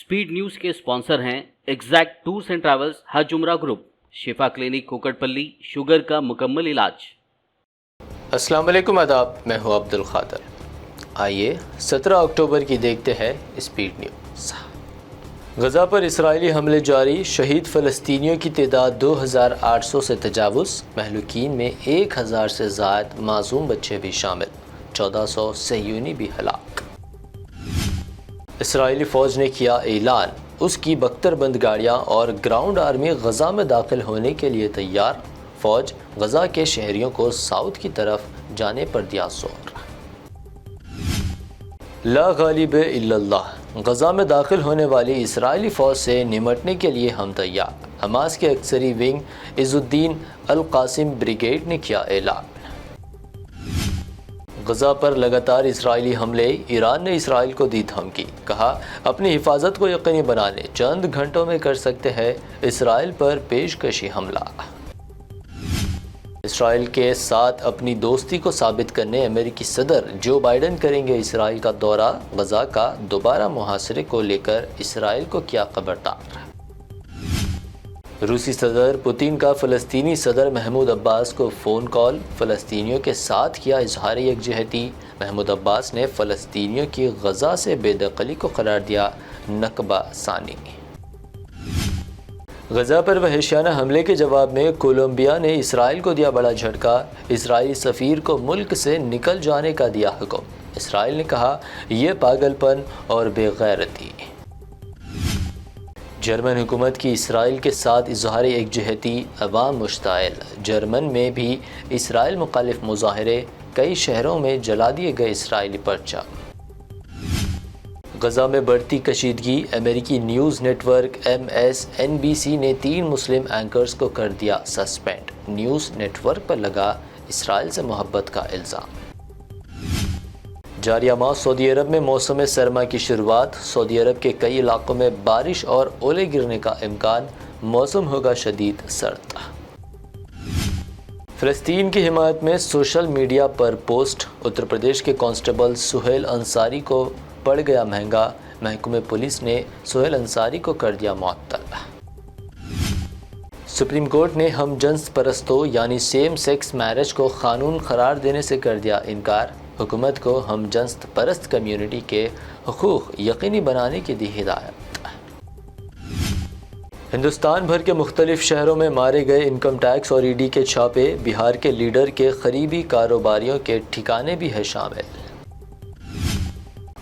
Speed news के sponsor हैं exact tours and travels, हज उम्रा ग्रुप, शिफा क्लिनिक कुकटपल्ली, शुगर का मुकम्मल इलाज। अस्सलाम वालेकुम, आदाब, मैं हूँ अब्दुल खादर। आइए 17 अक्टूबर की देखते हैं स्पीड न्यूज़। गज़ा पर इस्राएली हमले जारी, शहीद फ़लस्तीनियों की तादाद 2800 से तजावुज़, महलूकीन में 1000 से ज़ायद मासूम बच्चे भी शामिल, 1400 सहयूनी भी हलाक। इस्राएली फ़ौज ने किया ऐलान, उसकी बख्तरबंद गाड़ियाँ और ग्राउंड आर्मी गज़ा में दाखिल होने के लिए तैयार। फ़ौज गज़ा के शहरियों को साउथ की तरफ जाने पर दिया जोर। ला गालिब इल्लल्लाह, गज़ा में दाखिल होने वाली इस्राएली फ़ौज से निमटने के लिए हम तैयार। हमास के अक्सरी विंग इज़ुद्दीन अल कासिम ब्रिगेड ने किया ऐलान। गज़ा पर लगातार इस्राएली हमले, ईरान ने इसराइल को दी धमकी, कहा अपनी हिफाजत को यकीनी बनाने चंद घंटों में कर सकते हैं इसराइल पर पेशकशी हमला। इसराइल के साथ अपनी दोस्ती को साबित करने अमेरिकी सदर जो बाइडन करेंगे इसराइल का दौरा, गज़ा का दोबारा मुहासरे को लेकर इसराइल को किया खबरदार। रूसी सदर पुतिन का फ़लस्तीनी सदर महमूद अब्बास को फ़ोन कॉल, फ़लस्तीनियों के साथ किया इजहार यकजहती। महमूद अब्बास ने फ़लस्तीनियों की गज़ा से बेदखली को करार दिया नकबा सानी। गज़ा पर वहशियाना हमले के जवाब में कोलंबिया ने इसराइल को दिया बड़ा झटका, इसराइली सफ़ीर को मुल्क से निकल जाने का दिया हुक्म। इसराइल ने कहा यह पागलपन और बेगैरती। जर्मन हुकूमत की इसराइल के साथ इजहार एकजहती, अवाम मुश्ताइल। जर्मन में भी इसराइल मुखालिफ मुजाहरे, कई शहरों में जला दिए गए इसराइली परचम। गज़ा में बढ़ती कशीदगी, अमेरिकी न्यूज़ नेटवर्क MSNBC ने 3 मुस्लिम एंकर्स को कर दिया सस्पेंड। न्यूज़ नेटवर्क पर लगा इसराइल से मोहब्बत का इल्ज़ाम। जारिया माह सऊदी अरब में मौसम सरमा की शुरुआत, सऊदी अरब के कई इलाकों में बारिश और ओले गिरने का इम्कान, मौसम होगा शदीद सर्द। फ़लस्तीन की हिमायत में सोशल मीडिया पर पोस्ट, उत्तर प्रदेश के कांस्टेबल सुहेल अंसारी को पड़ गया महंगा, महकमे पुलिस ने सुहेल अंसारी को कर दिया मुअत्तल। सुप्रीम कोर्ट ने हम जिन्स परस्तों यानी सेम सेक्स मैरिज को कानून करार देने से कर दिया इनकार, हुकूमत को हम जिन्स परस्त कम्युनिटी के हुकूक यकीनी बनाने की दी हिदायत। हिंदुस्तान भर के मुख्तलिफ शहरों में मारे गए इनकम टैक्स और ED के छापे, बिहार के लीडर के करीबी कारोबारियों के ठिकाने भी है शामिल।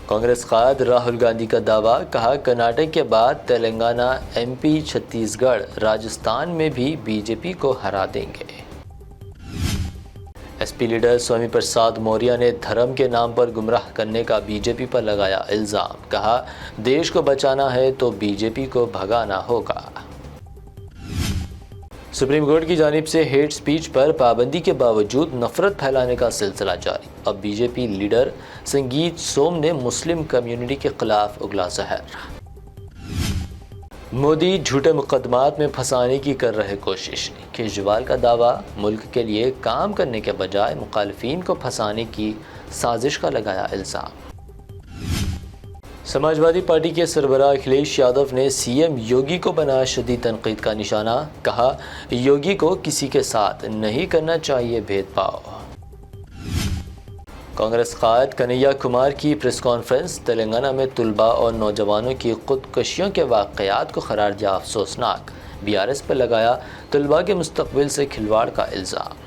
कांग्रेस कायद राहुल गांधी का दावा, कहा कर्नाटक के बाद तेलंगाना, MP, छत्तीसगढ़, राजस्थान में भी BJP को हरा देंगे। SP लीडर स्वामी प्रसाद मौर्य ने धर्म के नाम पर गुमराह करने का BJP पर लगाया इल्ज़ाम, कहा देश को बचाना है तो BJP को भगाना होगा। सुप्रीम कोर्ट की जानिब से हेट स्पीच पर पाबंदी के बावजूद नफरत फैलाने का सिलसिला जारी। अब BJP लीडर संगीत सोम ने मुस्लिम कम्युनिटी के खिलाफ उगला जहर। मोदी झूठे मुकदमात में फंसाने की कर रहे कोशिश, केजरीवाल का दावा, मुल्क के लिए काम करने के बजाय मुखालिफिन को फंसाने की साजिश का लगाया इल्ज़ाम। समाजवादी पार्टी के सरबराह अखिलेश यादव ने CM योगी को बनाया शदीद तनकीद का निशाना, कहा योगी को किसी के साथ नहीं करना चाहिए भेदभाव। कांग्रेस कायद कन्हैया कुमार की प्रेस कॉन्फ्रेंस, तेलंगाना में तलबा और नौजवानों की खुदकुशियों के वाक़यात को करार दिया अफसोसनाक, BRS पर लगाया तलबा के मुस्तकबिल से खिलवाड़ का इल्ज़ाम।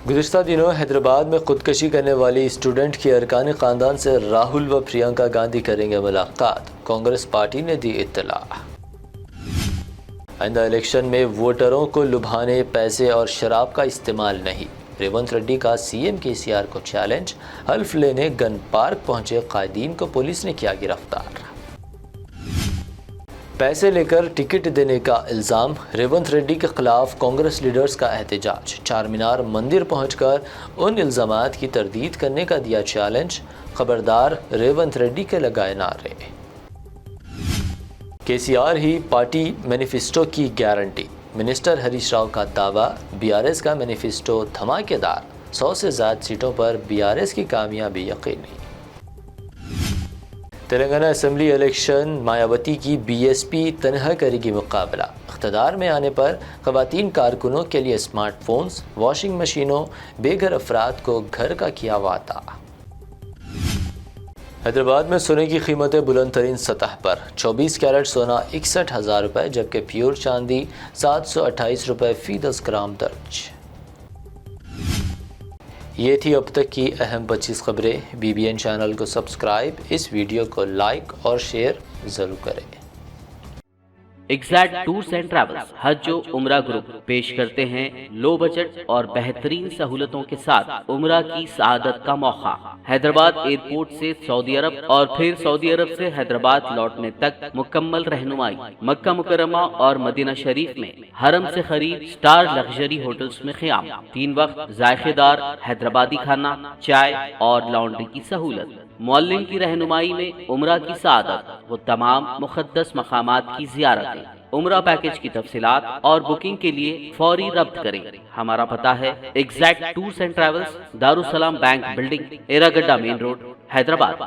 गुज़िश्ता दिनों हैदराबाद में खुदकशी करने वाली स्टूडेंट के अरकान ख़ानदान से राहुल व प्रियंका गांधी करेंगे मुलाकात, कांग्रेस पार्टी ने दी इत्तला। आइंदा इलेक्शन में वोटरों को लुभाने पैसे और शराब का इस्तेमाल नहीं, रेवंत रेड्डी का CM KCR को चैलेंज, हल्फ लेने गन पार्क पहुंचे कायदीन को पुलिस ने किया गिरफ्तार। पैसे लेकर टिकट देने का इल्ज़ाम, रेवंत रेड्डी के खिलाफ कांग्रेस लीडर्स का एहतजाज, चार मीनार मंदिर पहुंचकर उन इल्ज़ामात की तरदीद करने का दिया चैलेंज, खबरदार रेवंत रेड्डी के लगाए नारे। KCR ही पार्टी मैनिफेस्टो की गारंटी, मिनिस्टर हरीश राव का दावा, BRS का मैनिफेस्टो धमाकेदार, 100 से ज़्यादा सीटों पर BRS की कामयाबी यकीनी। تلنگانہ اسمبلی الیکشن مایاوتی کی بی ایس پی تنہا کرے گی مقابلہ، اقتدار میں آنے پر خواتین کارکنوں کے لیے اسمارٹ فونز، واشنگ مشینوں، بے گھر افراد کو گھر کا کیا وعدہ۔ حیدرآباد میں سونے کی قیمتیں بلند ترین سطح پر، 24 کیرٹ سونا 61,000 روپے جبکہ پیور چاندی 728 روپے فی 10 گرام درج۔ یہ تھی اب تک کی اہم 25 خبریں۔ BBN چینل کو سبسکرائب، اس ویڈیو کو لائک اور شیئر ضرور کریں۔ ایگزیکٹ ٹورز اینڈ ٹریولز حج و عمرہ گروپ پیش کرتے ہیں لو بجٹ اور بہترین سہولتوں کے ساتھ عمرہ کی سعادت کا موقع۔ حیدرآباد ایئرپورٹ سے سعودی عرب اور پھر سعودی عرب سے حیدرآباد لوٹنے تک مکمل رہنمائی۔ مکہ مکرمہ اور مدینہ شریف میں حرم سے قریب سٹار لگژری ہوٹلز میں قیام، 3 وقت ذائقے دار حیدرآبادی کھانا، چائے اور لانڈری کی سہولت۔ معلم کی رہنمائی میں عمرہ کی سعادت و تمام مقدس مقامات کی زیارتیں۔ عمرہ پیکج کی تفصیلات اور بکنگ کے لیے فوری رابطہ کریں۔ ہمارا پتہ ہے exact tours and travels, Darussalam bank building, Erragadda main road, Hyderabad.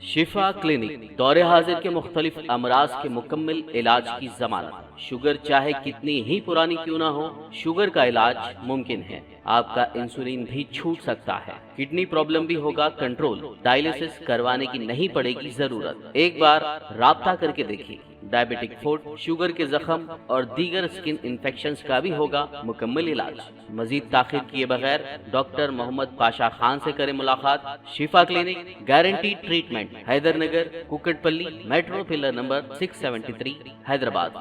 Shifa clinic دور حاضر کے مختلف امراض کے مکمل علاج کی ضمانت۔ شوگر چاہے کتنی ہی پرانی کیوں نہ ہو، شوگر کا علاج ممکن ہے۔ آپ کا انسولین بھی چھوٹ سکتا ہے، کڈنی پرابلم بھی ہوگا کنٹرول، ڈائلیسس کروانے کی نہیں پڑے گی ضرورت۔ ایک بار رابطہ کر کے دیکھیے۔ ڈائبیٹک فوڈ، شوگر کے زخم اور دیگر اسکن انفیکشنز کا بھی ہوگا مکمل علاج۔ مزید تاخیر کیے بغیر ڈاکٹر محمد پاشا خان سے کریں ملاقات۔ Shifa clinic, guarantee treatment, Hyder Nagar, Kukatpally, metro pillar number 673، Hyderabad.